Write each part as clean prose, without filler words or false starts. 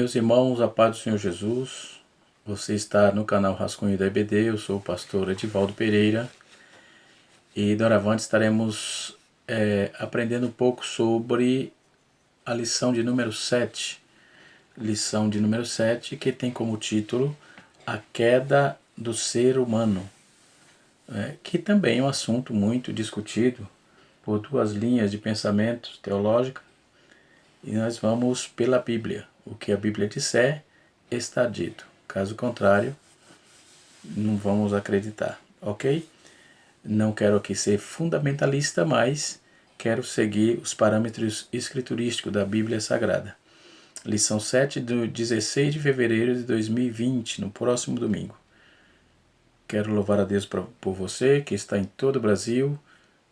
Meus irmãos, a paz do Senhor Jesus, você está no canal Rascunho da EBD, eu sou o pastor Edivaldo Pereira e doravante estaremos aprendendo um pouco sobre a lição de número 7. Lição de número 7, que tem como título A Queda do Ser Humano, que também é um assunto muito discutido por duas linhas de pensamento teológica, e nós vamos pela Bíblia. O que a Bíblia disser, está dito. Caso contrário, não vamos acreditar, ok? Não quero aqui ser fundamentalista, mas quero seguir os parâmetros escriturísticos da Bíblia Sagrada. Lição 7 do 16 de fevereiro de 2020, no próximo domingo. Quero louvar a Deus por você que está em todo o Brasil.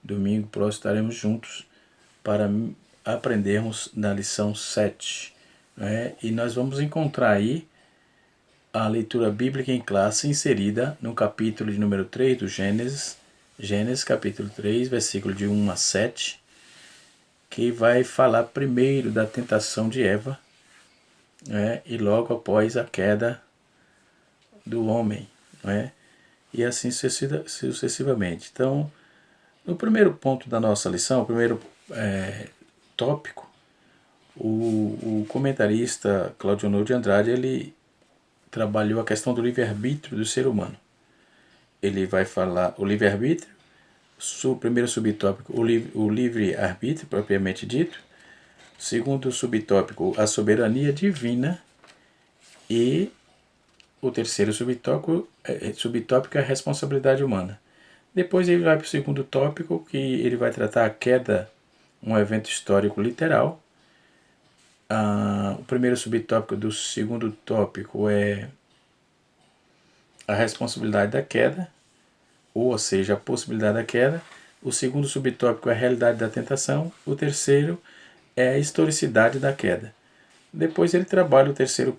Domingo próximo estaremos juntos para aprendermos na lição 7. E nós vamos encontrar aí a leitura bíblica em classe inserida no capítulo de número 3 do Gênesis. Gênesis capítulo 3, versículo de 1 a 7, que vai falar primeiro da tentação de Eva, e logo após a queda do homem, e assim sucessivamente. Então, no primeiro ponto da nossa lição, o primeiro tópico, o comentarista Claudionor de Andrade, ele trabalhou a questão do livre-arbítrio do ser humano. Ele vai falar o livre-arbítrio, o primeiro subtópico, o livre-arbítrio propriamente dito, segundo subtópico, a soberania divina, e o terceiro subtópico é a responsabilidade humana. Depois ele vai para o segundo tópico, que ele vai tratar a queda, um evento histórico literal. O primeiro subtópico do segundo tópico é a responsabilidade da queda, ou seja, a possibilidade da queda. O segundo subtópico é a realidade da tentação. O terceiro é a historicidade da queda. Depois ele trabalha o terceiro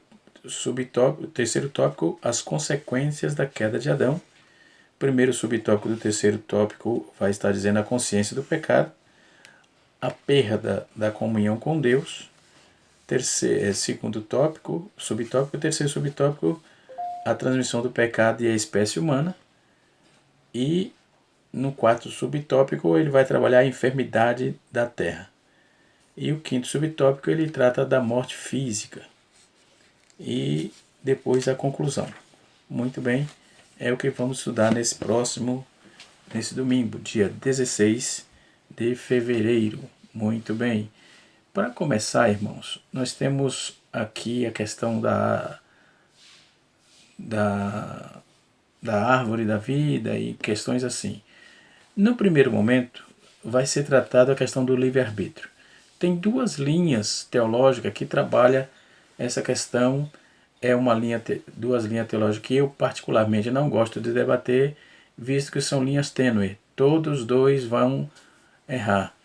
tópico, as consequências da queda de Adão. O primeiro subtópico do terceiro tópico vai estar dizendo a consciência do pecado, a perda da comunhão com Deus. Segundo tópico, subtópico, terceiro subtópico, a transmissão do pecado e a espécie humana. E no quarto subtópico ele vai trabalhar a enfermidade da terra. E o quinto subtópico ele trata da morte física. E depois a conclusão. Muito bem, é o que vamos estudar nesse domingo, dia 16 de fevereiro. Muito bem. Para começar, irmãos, nós temos aqui a questão da árvore da vida e questões assim. No primeiro momento, vai ser tratada a questão do livre-arbítrio. Tem duas linhas teológicas que trabalham essa questão. Duas linhas teológicas que eu particularmente não gosto de debater, visto que são linhas tênues. Todos os dois vão errar.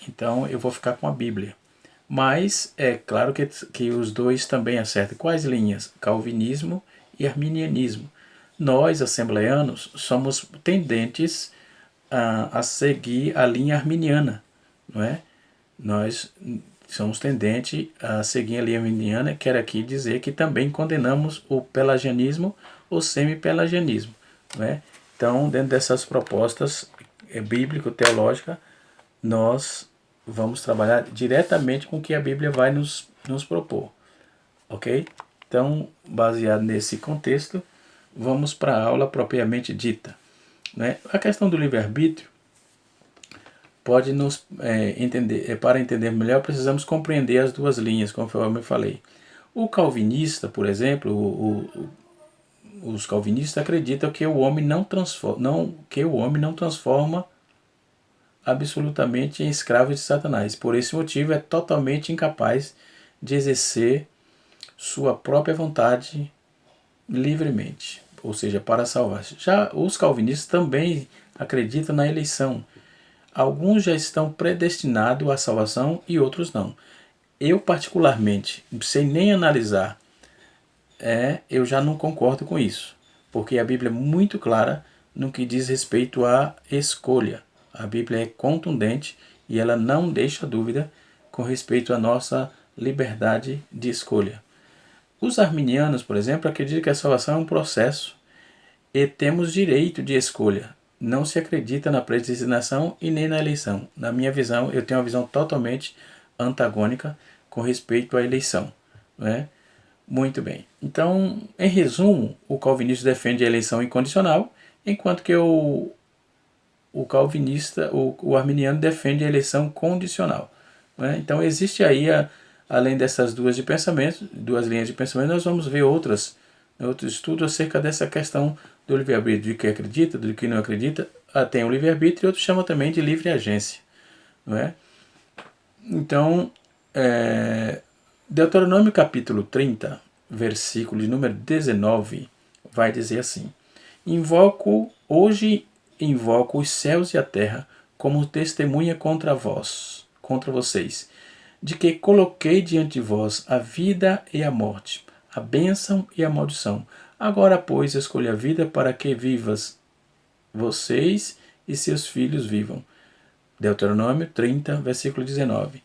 Então eu vou ficar com a Bíblia. Mas é claro que os dois também acertam. Quais linhas? Calvinismo e arminianismo. Nós, assembleanos, somos tendentes a seguir a linha arminiana. Nós somos tendentes a seguir a linha arminiana, quero aqui dizer que também condenamos o pelagianismo ou semi-pelagianismo. Então, dentro dessas propostas bíblico-teológicas, nós vamos trabalhar diretamente com o que a Bíblia vai nos propor. Ok? Então, baseado nesse contexto, vamos para a aula propriamente dita. A questão do livre-arbítrio pode nos entender. Para entender melhor, precisamos compreender as duas linhas, conforme eu falei. O calvinista, por exemplo, os calvinistas acreditam que o homem não transforma absolutamente em escravo de Satanás. Por esse motivo, é totalmente incapaz de exercer sua própria vontade livremente, ou seja, para salvar-se. Já os calvinistas também acreditam na eleição. Alguns já estão predestinados à salvação e outros não. Eu, particularmente, sem nem analisar, eu já não concordo com isso, porque a Bíblia é muito clara no que diz respeito à escolha. A Bíblia é contundente e ela não deixa dúvida com respeito à nossa liberdade de escolha. Os arminianos, por exemplo, acreditam que a salvação é um processo e temos direito de escolha. Não se acredita na predestinação e nem na eleição. Na minha visão, eu tenho uma visão totalmente antagônica com respeito à eleição. Não é? Muito bem. Então, em resumo, o calvinista defende a eleição incondicional, enquanto que o calvinista, o arminiano defende a eleição condicional. Né? Então existe aí, além dessas duas de pensamento, duas linhas de pensamento, nós vamos ver outros estudos acerca dessa questão do livre-arbítrio, de que acredita, do que não acredita. Tem o livre-arbítrio e outro chama também de livre agência. Não é? Então, Deuteronômio capítulo 30, versículo de número 19, vai dizer assim: Hoje invoco os céus e a terra como testemunha contra vocês, de que coloquei diante de vós a vida e a morte, a bênção e a maldição. Agora, pois, escolha a vida para que vivas vocês e seus filhos vivam. Deuteronômio 30, versículo 19.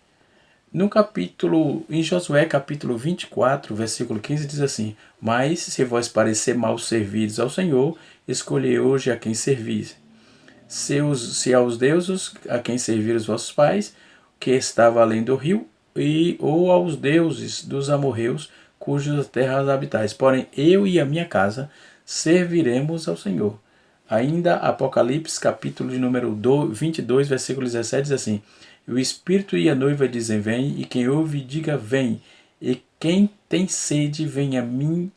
Em Josué capítulo 24, versículo 15, diz assim: Mas se vós parecer mal servidos ao Senhor, escolhei hoje a quem servis. Se aos deuses a quem serviram os vossos pais, que estava além do rio, ou aos deuses dos amorreus, cujas terras habitais. Porém, eu e a minha casa serviremos ao Senhor. Ainda Apocalipse, capítulo de número 22, versículo 17, diz assim: O Espírito e a noiva dizem, vem, e quem ouve, diga, vem. E quem tem sede, venha a mim,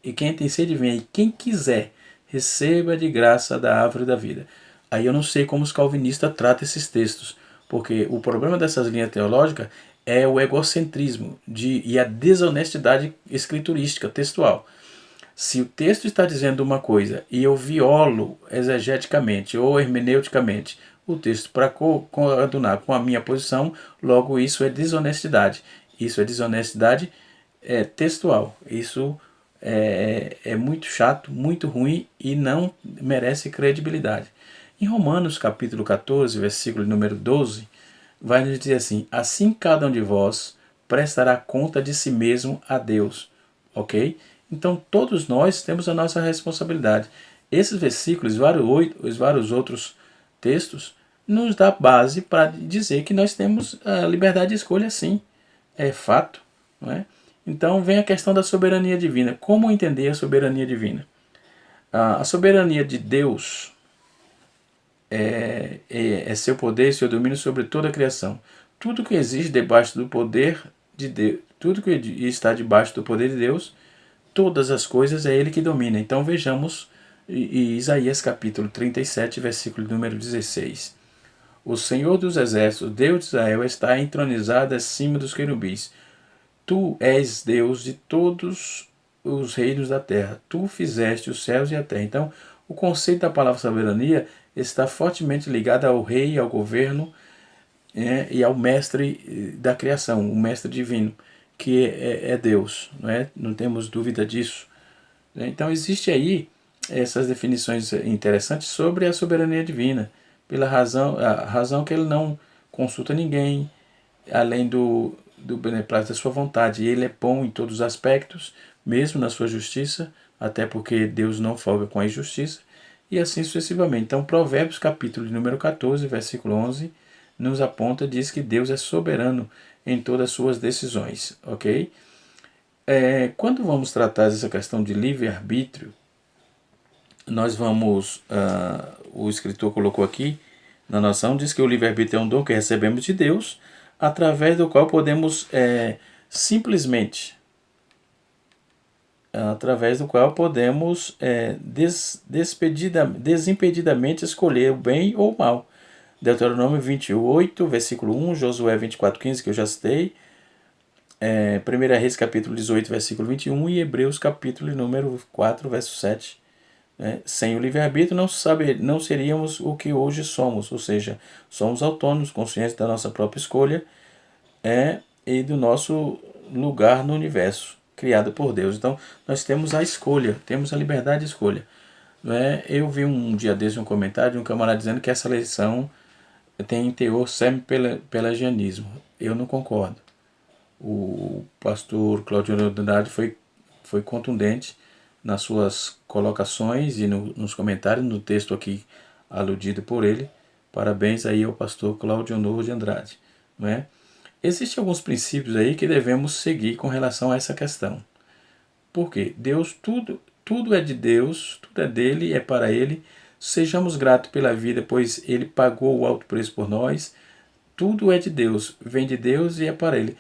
e quem tem sede, venha. E quem quiser, receba de graça da árvore da vida. Aí eu não sei como os calvinistas tratam esses textos, porque o problema dessas linhas teológicas é o egocentrismo e a desonestidade escriturística, textual. Se o texto está dizendo uma coisa e eu violo exegeticamente ou hermeneuticamente o texto para coadunar com a minha posição, logo isso é desonestidade. Isso é desonestidade textual. Isso é muito chato, muito ruim e não merece credibilidade. Em Romanos capítulo 14, versículo número 12, vai nos dizer assim: Assim cada um de vós prestará conta de si mesmo a Deus. Ok? Então todos nós temos a nossa responsabilidade. Esses versículos, os vários outros textos, nos dá base para dizer que nós temos a liberdade de escolha, sim. É fato. Não é? Então vem a questão da soberania divina. Como entender a soberania divina? A soberania de Deus é seu poder e seu domínio sobre toda a criação. Tudo que existe debaixo do poder de Deus, tudo que está debaixo do poder de Deus, todas as coisas é Ele que domina. Então vejamos Isaías capítulo 37, versículo número 16. O Senhor dos Exércitos, Deus de Israel, está entronizado acima dos querubins. Tu és Deus de todos os reinos da terra. Tu fizeste os céus e a terra. Então, o conceito da palavra soberania está fortemente ligado ao rei, ao governo e ao mestre da criação, o mestre divino, que é Deus. Não temos dúvida disso. Então, existe aí essas definições interessantes sobre a soberania divina, pela razão que ele não consulta ninguém, além do beneplácito da sua vontade. Ele é bom em todos os aspectos, mesmo na sua justiça, até porque Deus não folga com a injustiça, e assim sucessivamente. Então, Provérbios, capítulo número 14, versículo 11, nos aponta, diz que Deus é soberano em todas as suas decisões, ok? Quando vamos tratar dessa questão de livre-arbítrio, nós vamos, o escritor colocou aqui, na noção, diz que o livre-arbítrio é um dom que recebemos de Deus, através do qual podemos desimpedidamente escolher o bem ou o mal. Deuteronômio 28, versículo 1, Josué 24, 15, que eu já citei, 1 Reis capítulo 18, versículo 21 e Hebreus capítulo número 4, verso 7. Sem o livre-arbítrio não seríamos o que hoje somos, ou seja, somos autônomos, conscientes da nossa própria escolha e do nosso lugar no universo, criado por Deus. Então, nós temos a escolha, temos a liberdade de escolha. Eu vi um dia desse um comentário de um camarada dizendo que essa eleição tem teor semi-pelagianismo. Eu não concordo. O pastor Claudio Andrade foi foi contundente nas suas colocações e nos comentários, no texto aqui aludido por ele. Parabéns aí ao pastor Cláudio Honor de Andrade. Não é? Existem alguns princípios aí que devemos seguir com relação a essa questão. Por quê? Deus, tudo é de Deus, tudo é dele, é para ele. Sejamos gratos pela vida, pois ele pagou o alto preço por nós. Tudo é de Deus, vem de Deus e é para ele.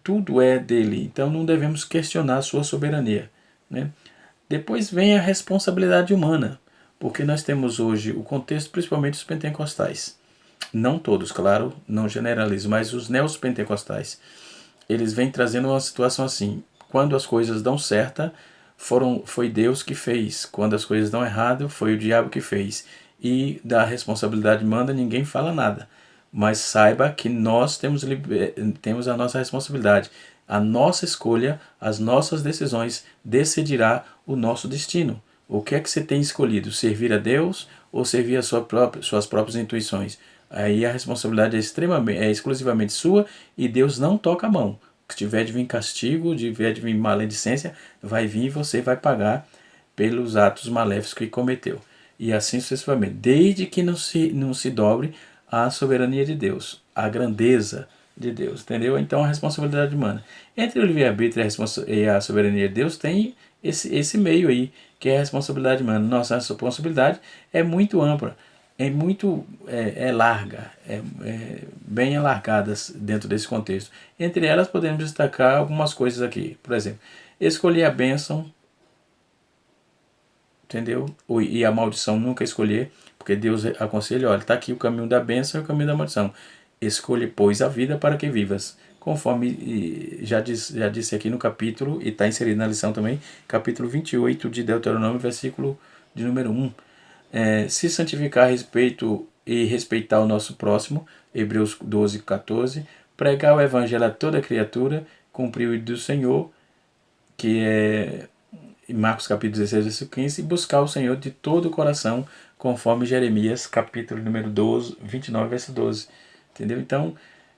Tudo é dele, então não devemos questionar a sua soberania, né? Depois vem a responsabilidade humana, porque nós temos hoje o contexto, principalmente os pentecostais. Não todos, claro, não generalizo, mas os neopentecostais. Eles vêm trazendo uma situação assim: quando as coisas dão certo, foi Deus que fez. Quando as coisas dão errado, foi o diabo que fez. E da responsabilidade humana ninguém fala nada. Mas saiba que nós temos a nossa responsabilidade. A nossa escolha, as nossas decisões decidirá o nosso destino. O que é que você tem escolhido? Servir a Deus ou servir a suas próprias intuições? Aí a responsabilidade é exclusivamente sua e Deus não toca a mão. Se tiver de vir castigo, tiver de vir maledicência, vai vir e você vai pagar pelos atos maléficos que cometeu. E assim sucessivamente. Desde que não se dobre à soberania de Deus, à grandeza de Deus, entendeu? Então a responsabilidade humana. Entre o livre-arbítrio e a soberania de Deus tem esse meio aí, que é a responsabilidade humana. Nossa responsabilidade é muito ampla, é larga, bem alargada dentro desse contexto. Entre elas podemos destacar algumas coisas aqui. Por exemplo, escolher a bênção, entendeu? E a maldição nunca escolher, porque Deus aconselha, olha, está aqui o caminho da bênção e o caminho da maldição. Escolhe, pois, a vida para que vivas. Conforme já disse aqui no capítulo, e está inserido na lição também, capítulo 28 de Deuteronômio, versículo de número 1. Se santificar a respeito e respeitar o nosso próximo, Hebreus 12, 14. Pregar o evangelho a toda criatura, cumprir o do Senhor, que é Marcos capítulo 16, versículo 15, e buscar o Senhor de todo o coração, conforme Jeremias capítulo número 12, 29, verso 12. Entendeu? Então,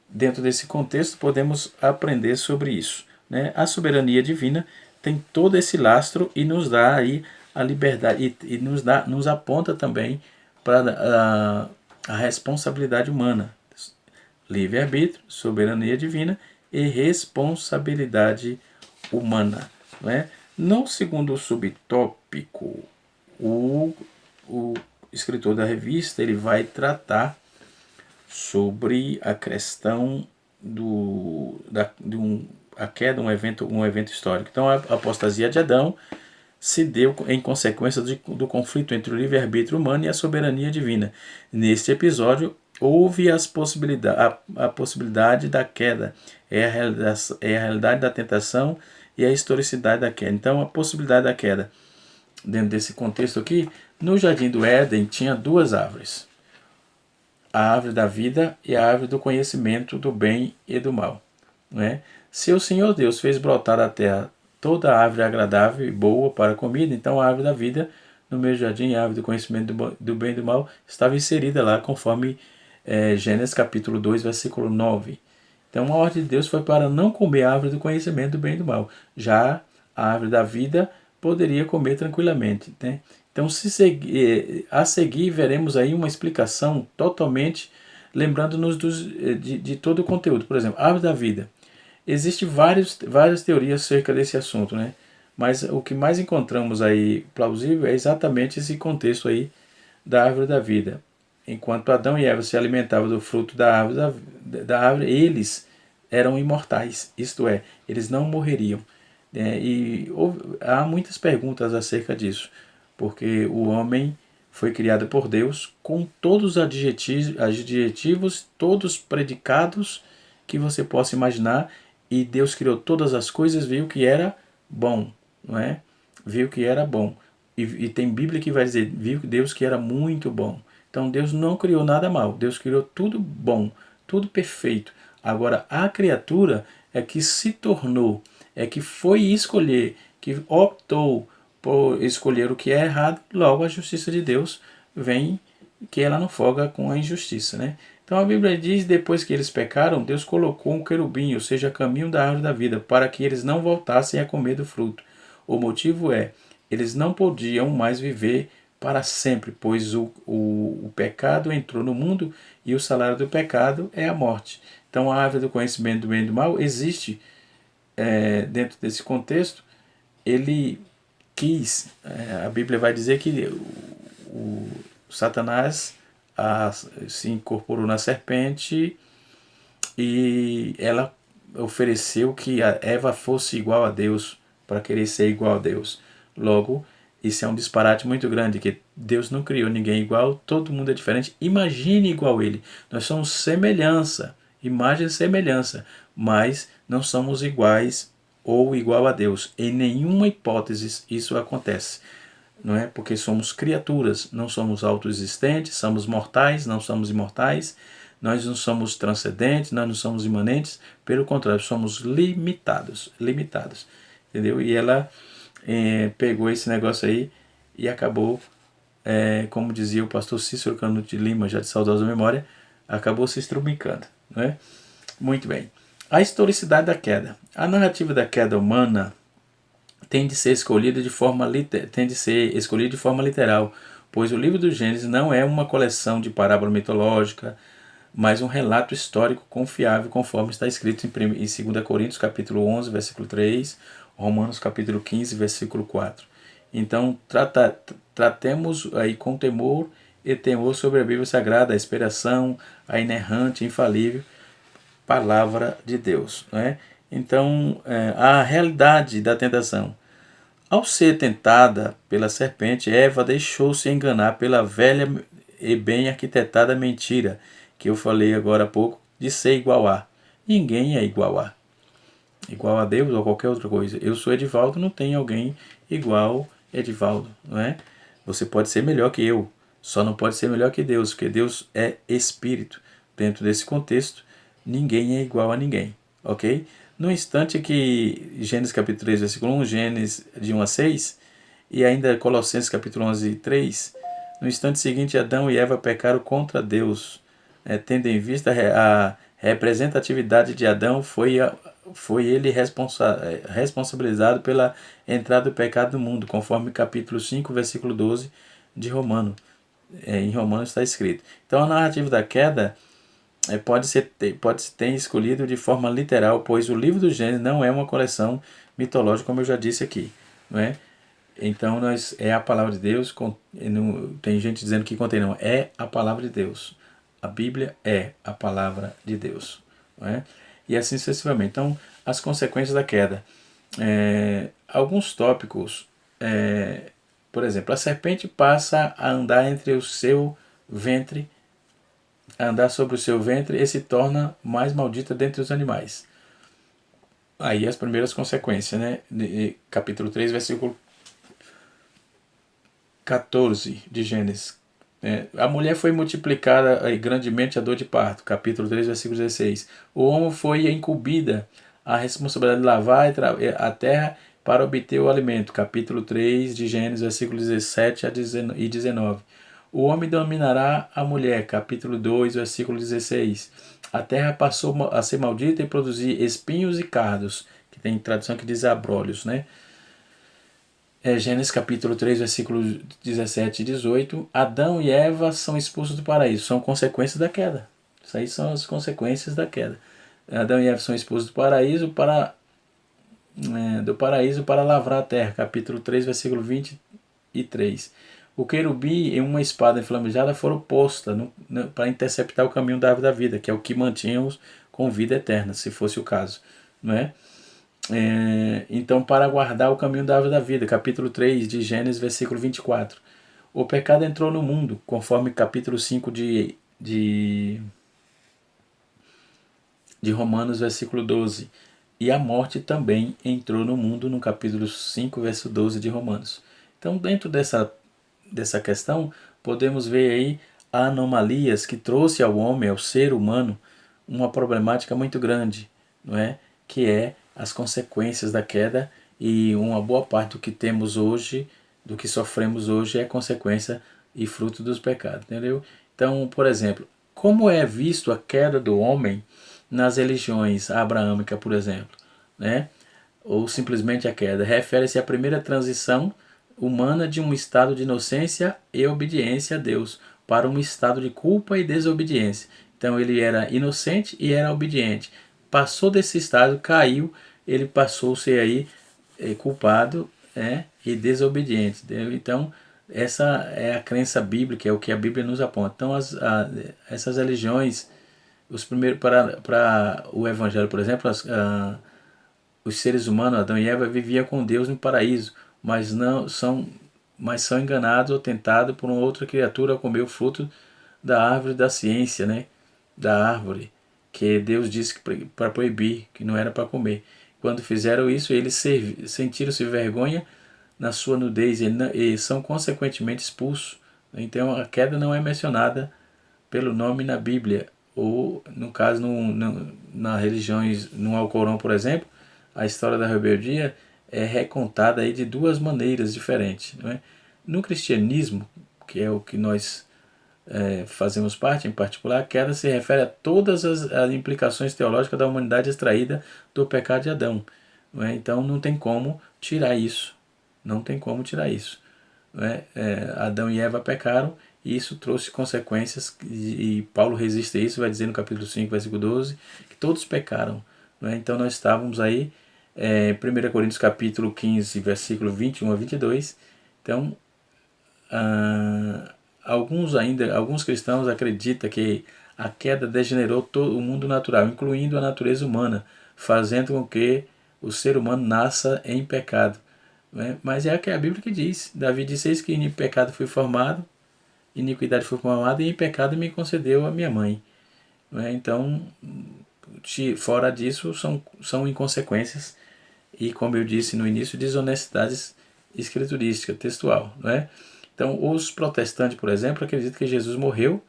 dentro desse contexto, podemos aprender sobre isso, né? A soberania divina tem todo esse lastro e nos dá aí a liberdade e nos aponta também para a responsabilidade humana. Livre-arbítrio, soberania divina e responsabilidade humana, não é? No segundo subtópico, o escritor da revista ele vai tratar sobre a questão a queda, um evento histórico. Então, a apostasia de Adão se deu em consequência do conflito entre o livre-arbítrio humano e a soberania divina. Neste episódio, houve a possibilidade da queda, é a realidade da tentação e a historicidade da queda. Então, a possibilidade da queda. Dentro desse contexto aqui, no Jardim do Éden tinha duas árvores: a árvore da vida e a árvore do conhecimento do bem e do mal. Não é? Se o Senhor Deus fez brotar da terra toda a árvore agradável e boa para a comida, então a árvore da vida no meio do jardim, a árvore do conhecimento do bem e do mal, estava inserida lá, conforme Gênesis capítulo 2, versículo 9. Então a ordem de Deus foi para não comer a árvore do conhecimento do bem e do mal. Já a árvore da vida poderia comer tranquilamente, né? Então, a seguir, veremos aí uma explicação totalmente, lembrando-nos de todo o conteúdo. Por exemplo, a árvore da vida. Existem várias teorias acerca desse assunto, né? Mas o que mais encontramos aí plausível é exatamente esse contexto aí da árvore da vida. Enquanto Adão e Eva se alimentavam do fruto da árvore, eles eram imortais, isto é, eles não morreriam. Há muitas perguntas acerca disso, porque o homem foi criado por Deus com todos os adjetivos, todos os predicados que você possa imaginar, e Deus criou todas as coisas, viu que era bom, não é? Viu que era bom. E tem Bíblia que vai dizer, viu Deus que era muito bom. Então Deus não criou nada mal, Deus criou tudo bom, tudo perfeito. Agora a criatura é que se tornou, é que foi escolher, que optou por escolher o que é errado, logo a justiça de Deus vem, que ela não folga com a injustiça, né? Então a Bíblia diz, depois que eles pecaram, Deus colocou um querubim, ou seja, caminho da árvore da vida, para que eles não voltassem a comer do fruto. O motivo é, eles não podiam mais viver para sempre, pois o pecado entrou no mundo e o salário do pecado é a morte. Então a árvore do conhecimento do bem e do mal existe dentro desse contexto. Ele quis, a Bíblia vai dizer que o Satanás se incorporou na serpente e ela ofereceu que a Eva fosse igual a Deus, para querer ser igual a Deus. Logo, isso é um disparate muito grande, que Deus não criou ninguém igual, todo mundo é diferente. Imagine igual a ele. Nós somos semelhança, imagem e semelhança, mas não somos iguais ou igual a Deus. Em nenhuma hipótese isso acontece. Não é? Porque somos criaturas, não somos autoexistentes, somos mortais, não somos imortais, nós não somos transcendentes, nós não somos imanentes, pelo contrário, somos limitados, entendeu? E ela pegou esse negócio aí e acabou, como dizia o pastor Cícero Canuto de Lima, já de saudosa memória, acabou se estrubicando, não é? Muito bem. A historicidade da queda. A narrativa da queda humana tem de ser escolhida de forma literal, pois o livro do Gênesis não é uma coleção de parábola mitológica, mas um relato histórico confiável, conforme está escrito em 2 Coríntios capítulo 11, versículo 3, Romanos capítulo 15, versículo 4. Então, tratemos aí com temor e temor sobre a Bíblia Sagrada, a inspiração, a inerrante, infalível palavra de Deus. Né? Então, a realidade da tentação. Ao ser tentada pela serpente, Eva deixou-se enganar pela velha e bem arquitetada mentira, que eu falei agora há pouco, de ser igual a. Ninguém é igual a Deus ou qualquer outra coisa. Eu sou Edivaldo, não tem alguém igual Edivaldo, não é? Você pode ser melhor que eu, só não pode ser melhor que Deus, porque Deus é Espírito. Dentro desse contexto, ninguém é igual a ninguém, ok? No instante que Gênesis capítulo 3, versículo 1, Gênesis de 1 a 6, e ainda Colossenses capítulo 11, 3, no instante seguinte Adão e Eva pecaram contra Deus, tendo em vista a representatividade de Adão, foi ele responsabilizado pela entrada do pecado no mundo, conforme capítulo 5, versículo 12 de Romanos. Em Romanos está escrito. Então a narrativa da queda pode se ter escolhido de forma literal, pois o livro do Gênesis não é uma coleção mitológica, como eu já disse aqui, não é? Então é a palavra de Deus. Tem gente dizendo que contém, não, é a palavra de Deus. A Bíblia é a palavra de Deus, não é? E assim sucessivamente. Então, as consequências da queda. Alguns tópicos, por exemplo, a serpente passa a andar sobre o seu ventre e se torna mais maldita dentre os animais. Aí as primeiras consequências, né? Capítulo 3, versículo 14 de Gênesis. A mulher foi multiplicada grandemente a dor de parto. Capítulo 3, versículo 16. O homem foi incumbida a responsabilidade de lavar a terra para obter o alimento. Capítulo 3 de Gênesis, versículos 17 e 19. O homem dominará a mulher. Capítulo 2, versículo 16. A terra passou a ser maldita e produzir espinhos e cardos, que tem tradução que diz abrolhos, né? Gênesis capítulo 3, versículos 17 e 18. Adão e Eva são expulsos do paraíso. São consequências da queda. Isso aí são as consequências da queda. Adão e Eva são expulsos do paraíso para lavrar a terra. Capítulo 3, versículo 23. O querubim e uma espada inflamejada foram postas para interceptar o caminho da árvore da vida, que é o que mantinha-os com vida eterna, se fosse o caso. Não é? Então, para guardar o caminho da árvore da vida, capítulo 3 de Gênesis, versículo 24. O pecado entrou no mundo, conforme capítulo 5 de Romanos, versículo 12. E a morte também entrou no mundo, no capítulo 5, verso 12 de Romanos. Então, dentro dessa questão, podemos ver aí anomalias que trouxe ao homem, ao ser humano, uma problemática muito grande, não é? Que é as consequências da queda, e uma boa parte do que temos hoje, do que sofremos hoje, é consequência e fruto dos pecados, entendeu? Então, por exemplo, como é visto a queda do homem nas religiões abraâmicas, por exemplo, né? Ou simplesmente a queda? Refere-se à primeira transição humana de um estado de inocência e obediência a Deus para um estado de culpa e desobediência. Então ele era inocente e era obediente. Passou desse estado, caiu, ele passou a ser aí culpado e desobediente. Entendeu? Então essa é a crença bíblica, é o que a Bíblia nos aponta. Então essas religiões, os primeiros para o Evangelho, por exemplo, os seres humanos, Adão e Eva, viviam com Deus no paraíso, mas são enganados ou tentados por uma outra criatura a comer o fruto da árvore da ciência, né? Da árvore que Deus disse para proibir, que não era para comer. Quando fizeram isso, eles sentiram-se vergonha na sua nudez e são consequentemente expulsos. Então a queda não é mencionada pelo nome na Bíblia, ou no caso nas religiões, no Alcorão, por exemplo, a história da rebeldia é recontada aí de duas maneiras diferentes. Não é? No cristianismo, que é o que nós fazemos parte, em particular, a queda se refere a todas as implicações teológicas da humanidade extraída do pecado de Adão. Não é? Então não tem como tirar isso. Não tem como tirar isso. Não é? Adão e Eva pecaram e isso trouxe consequências, e Paulo resiste a isso, vai dizer no capítulo 5, versículo 12, que todos pecaram. Não é? Então nós estávamos aí, 1 Coríntios capítulo 15, versículo 21 a 22. Então, alguns cristãos acreditam que a queda degenerou todo o mundo natural, incluindo a natureza humana, fazendo com que o ser humano nasça em pecado. Né? Mas é o que a Bíblia que diz. Davi disse: eis que em pecado fui formado, iniquidade fui formado, e em pecado me concedeu a minha mãe. Né? Então, fora disso, são inconsequências e, como eu disse no início, desonestidades escriturísticas, textual. Né? Então, os protestantes, por exemplo, acreditam que Jesus morreu.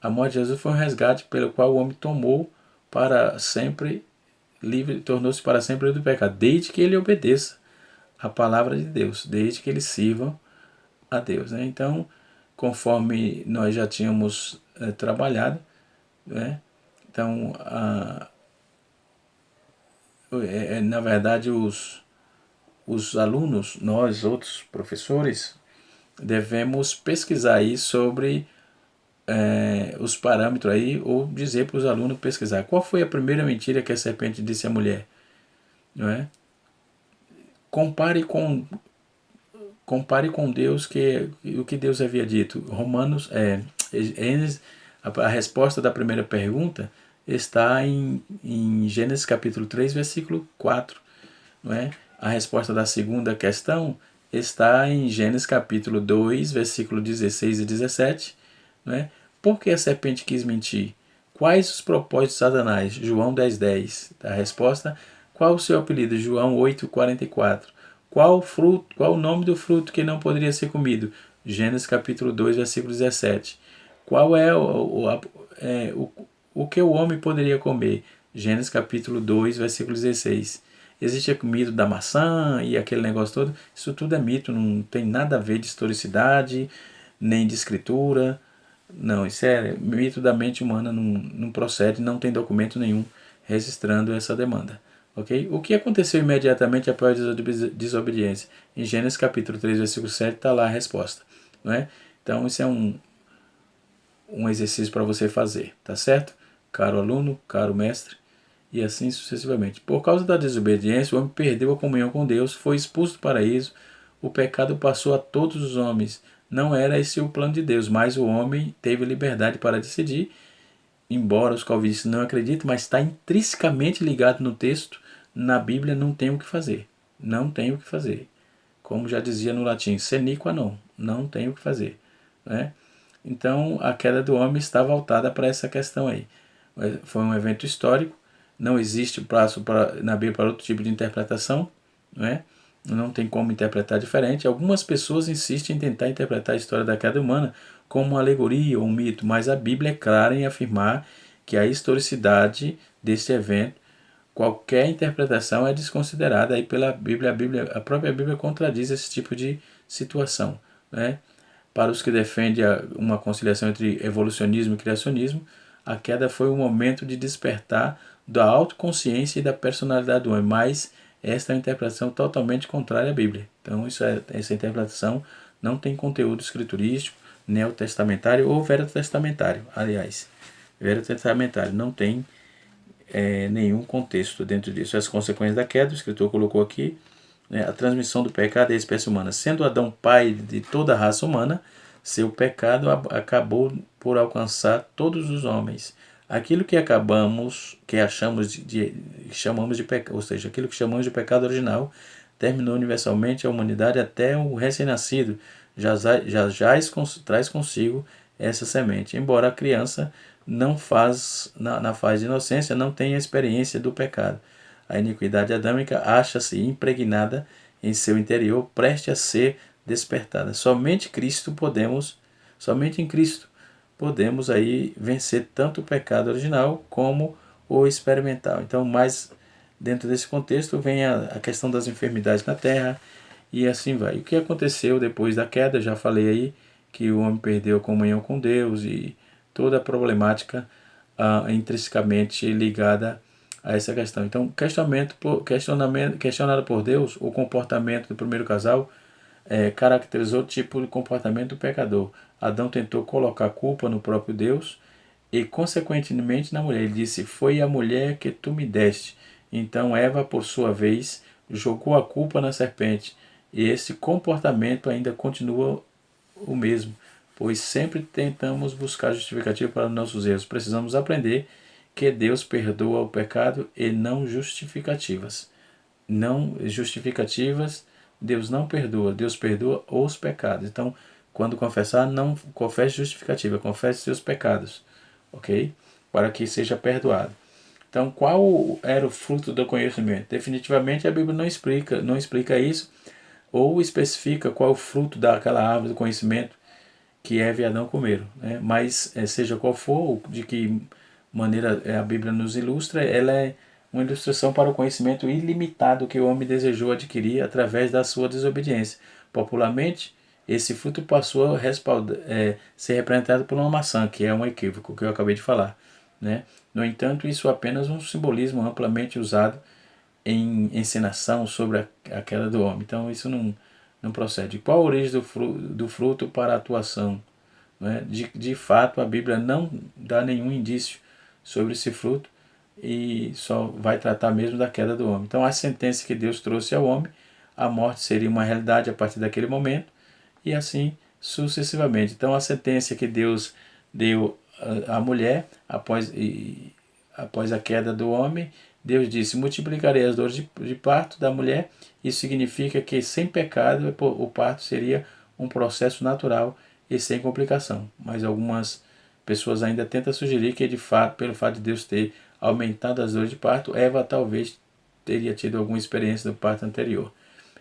A morte de Jesus foi um resgate pelo qual o homem tomou para sempre livre, tornou-se para sempre livre do pecado, desde que ele obedeça a palavra de Deus, desde que ele sirva a Deus. Né? Então, conforme nós já tínhamos trabalhado, né? Então, na verdade, os alunos, nós, outros professores, devemos pesquisar aí sobre os parâmetros aí, ou dizer para os alunos pesquisar qual foi a primeira mentira que a serpente disse à mulher. Não é? Compare com Deus, o que Deus havia dito. A resposta da primeira pergunta está em Gênesis capítulo 3, versículo 4. Não é? A resposta da segunda questão está em Gênesis capítulo 2, versículo 16 e 17. Não é? Por que a serpente quis mentir? Quais os propósitos de Satanás? João 10, 10. A resposta: qual o seu apelido? João 8, 44. Qual o nome do fruto que não poderia ser comido? Gênesis capítulo 2, versículo 17. Qual é o que o homem poderia comer? Gênesis capítulo 2, versículo 16. Existe o mito da maçã e aquele negócio todo. Isso tudo é mito, não tem nada a ver de historicidade, nem de escritura. Não, isso é mito da mente humana, não procede, não tem documento nenhum registrando essa demanda. Okay? O que aconteceu imediatamente após a desobediência? Em Gênesis capítulo 3, versículo 7, está lá a resposta. Não é? Então, isso é um exercício para você fazer, tá certo? Caro aluno, caro mestre, e assim sucessivamente. Por causa da desobediência, o homem perdeu a comunhão com Deus, foi expulso do paraíso, o pecado passou a todos os homens. Não era esse o plano de Deus, mas o homem teve liberdade para decidir, embora os calvinistas não acreditem, mas está intrinsecamente ligado no texto. Na Bíblia não tem o que fazer. Não tem o que fazer. Como já dizia no latim, sine qua non. Não tem o que fazer. Né? Então a queda do homem está voltada para essa questão aí. Foi um evento histórico. Não existe prazo na Bíblia para outro tipo de interpretação. Não tem como interpretar diferente. Algumas pessoas insistem em tentar interpretar a história da queda humana como uma alegoria ou um mito, mas a Bíblia é clara em afirmar que a historicidade desse evento, qualquer interpretação é desconsiderada aí pela Bíblia. A própria Bíblia contradiz esse tipo de situação. Né? Para os que defendem uma conciliação entre evolucionismo e criacionismo, a queda foi um momento de despertar da autoconsciência e da personalidade do homem, mas esta é uma interpretação totalmente contrária à Bíblia. Então, essa interpretação não tem conteúdo escriturístico, neotestamentário ou veterotestamentário. Aliás, veterotestamentário não tem nenhum contexto dentro disso. As consequências da queda, o escritor colocou aqui, né, a transmissão do pecado à espécie humana. Sendo Adão pai de toda a raça humana, seu pecado acabou por alcançar todos os homens. Aquilo que chamamos de pecado, ou seja, aquilo que chamamos de pecado original, terminou universalmente a humanidade até o recém-nascido traz consigo essa semente. Embora a criança não faz na fase de inocência não tenha experiência do pecado. A iniquidade adâmica acha-se impregnada em seu interior, preste a ser despertada. Somente em Cristo podemos aí vencer tanto o pecado original como o experimental. Então, mais dentro desse contexto vem a questão das enfermidades na terra e assim vai. O que aconteceu depois da queda? Já falei aí que o homem perdeu a comunhão com Deus e toda a problemática intrinsecamente ligada a essa questão. Então, questionado por Deus, o comportamento do primeiro casal caracterizou o tipo de comportamento do pecador. Adão tentou colocar a culpa no próprio Deus e, consequentemente, na mulher. Ele disse: foi a mulher que tu me deste. Então, Eva, por sua vez, jogou a culpa na serpente. E esse comportamento ainda continua o mesmo, pois sempre tentamos buscar justificativa para nossos erros. Precisamos aprender que Deus perdoa o pecado e não justificativas. Não justificativas, Deus não perdoa, Deus perdoa os pecados. Então, quando confessar, não confesse justificativa, confesse seus pecados, ok? Para que seja perdoado. Então, qual era o fruto do conhecimento? Definitivamente a Bíblia não explica isso, ou especifica qual é o fruto daquela árvore do conhecimento que Eva e Adão comeram, né? Mas seja qual for, de que maneira a Bíblia nos ilustra, ela é uma ilustração para o conhecimento ilimitado que o homem desejou adquirir através da sua desobediência. Popularmente, esse fruto passou a ser representado por uma maçã, que é um equívoco, que eu acabei de falar, né? No entanto, isso é apenas um simbolismo amplamente usado em encenação sobre a queda do homem. Então, isso não procede. Qual a origem do fruto para a atuação? Né? De fato, a Bíblia não dá nenhum indício sobre esse fruto e só vai tratar mesmo da queda do homem. Então, a sentença que Deus trouxe ao homem, a morte seria uma realidade a partir daquele momento e assim sucessivamente. Então, a sentença que Deus deu à mulher após a queda do homem, Deus disse: multiplicarei as dores de parto da mulher. Isso significa que sem pecado o parto seria um processo natural e sem complicação. Mas algumas pessoas ainda tentam sugerir que, de fato, pelo fato de Deus ter aumentado as dores de parto, Eva talvez teria tido alguma experiência do parto anterior.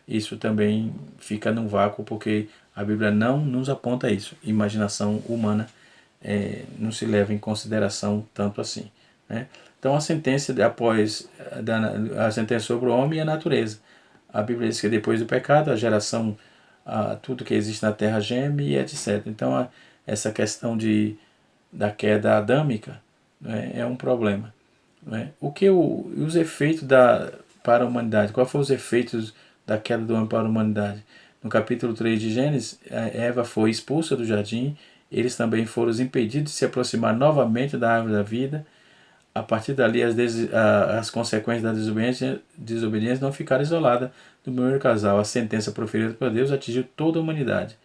Isso também fica num vácuo porque a Bíblia não nos aponta isso. Imaginação humana não se leva em consideração tanto assim, né? Então a sentença após a sentença sobre o homem e a natureza. A Bíblia diz que depois do pecado a geração, tudo que existe na terra geme e etc. Então essa questão da queda adâmica, né, é um problema, né? Os efeitos para a humanidade? Quais foram os efeitos da queda do homem para a humanidade? No capítulo 3 de Gênesis, Eva foi expulsa do jardim, eles também foram impedidos de se aproximar novamente da árvore da vida. A partir dali, as consequências da desobediência não ficaram isoladas do primeiro casal. A sentença proferida por Deus atingiu toda a humanidade,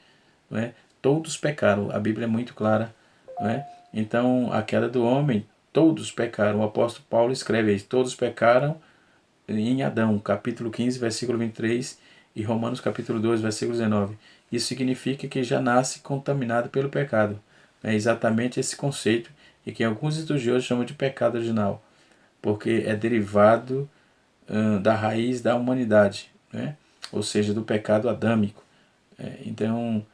não é? Todos pecaram, a Bíblia é muito clara, não é? Então, a queda do homem, todos pecaram. O apóstolo Paulo escreve aí: todos pecaram em Adão, capítulo 15, versículo 23, e Romanos capítulo 2, versículo 19. Isso significa que já nasce contaminado pelo pecado. É exatamente esse conceito e que alguns estudiosos chamam de pecado original, porque é derivado da raiz da humanidade, né? Ou seja, do pecado adâmico. Então,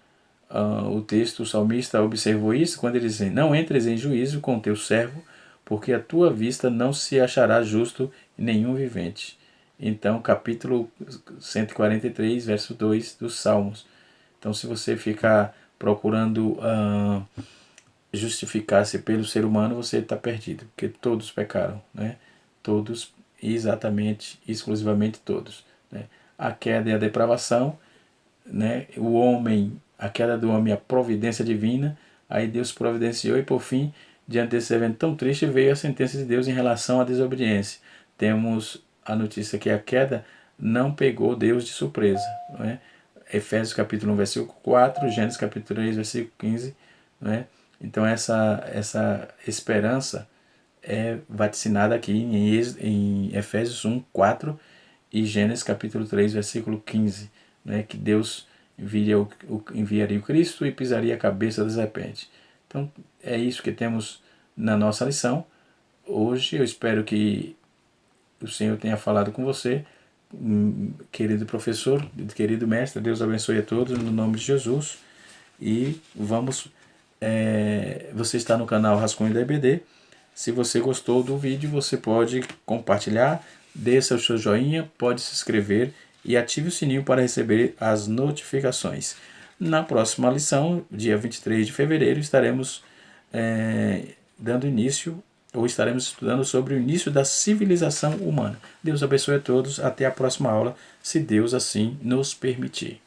o texto, o salmista observou isso quando ele diz: não entres em juízo com teu servo, porque a tua vista não se achará justo em nenhum vivente. Então, capítulo 143, verso 2 dos Salmos. Então, se você ficar procurando justificar-se pelo ser humano, você está perdido, porque todos pecaram, né? Todos, exatamente, exclusivamente todos, né? A queda e a depravação, né? O homem, a queda do homem, a providência divina, aí Deus providenciou e por fim, diante desse evento tão triste, veio a sentença de Deus em relação à desobediência. Temos a notícia que a queda não pegou Deus de surpresa, né? Efésios capítulo 1, versículo 4, Gênesis capítulo 3, versículo 15, né? Então essa esperança é vaticinada aqui em Efésios 1, 4 e Gênesis capítulo 3, versículo 15, né? Que Deus enviaria o Cristo e pisaria a cabeça da serpente. Então é isso que temos na nossa lição. Hoje eu espero que o Senhor tenha falado com você, querido professor, querido mestre. Deus abençoe a todos no nome de Jesus. E vamos, você está no canal Rascunho da EBD. Se você gostou do vídeo, você pode compartilhar, deixa o seu joinha, pode se inscrever e ative o sininho para receber as notificações. Na próxima lição, dia 23 de fevereiro, estaremos dando início, ou estaremos estudando sobre o início da civilização humana. Deus abençoe a todos, até a próxima aula, se Deus assim nos permitir.